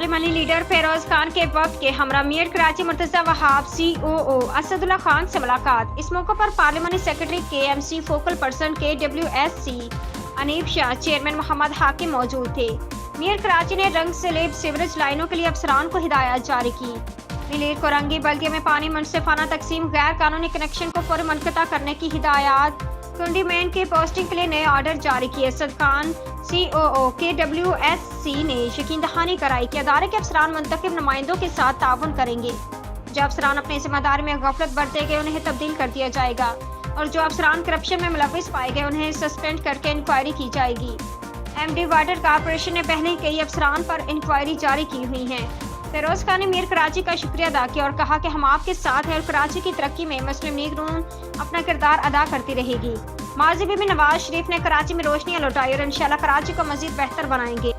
पार्लिमानी leader Feroz Khan के वक्त के हमरा मेयर कराची मुर्तजा वहाब, COO असदुल्ला खान से मुलाकात। इस मौके पर पार्लिमानी secretary KMC, focal person KWSC Aneeb Shah, chairman Mohammad Hakim मौजूद थे। मेयर कराची ने रंग से लेब सीवरेज लाइनों के लिए अफसरान को हिदायत जारी की। नीलेर कोरंगी बल्दिया में पानी मुनसिफाना तकसीम, गैर कानूनी कनेक्शन को फौरन मुनक़ता करने की हिदायत। कंडीमेंट की पोस्टिंग के लिए नए ऑर्डर जारी किए। असद खान COO KWSC ने यकीन दहानी कराई कि अदारे के अफसरान मुंतखब नुमाइंदों के साथ ताउन करेंगे। जो अफसरान अपनी जिम्मेदारी में गफलत बरतेंगे उन्हें तब्दील कर दिया जाएगा और जो अफसरान करप्शन में मुलविस पाए गए उन्हें सस्पेंड करके इंक्वायरी की जाएगी। MD वाटर कॉर्पोरेशन ने पहले ही कई अफसरान पर इंक्वायरी जारी की हुई है। फेरोज खान ने मेयर कराची का शुक्रिया अदा किया और कहा कि हम आपके साथ हैं और कराची की तरक्की में मुस्लिम लीग नून अपना किरदार अदा करती रहेगी। माजी में भी नवाज शरीफ ने कराची में रोशनियां लौटाई और इंशाल्लाह कराची को मजीद बेहतर बनाएंगे।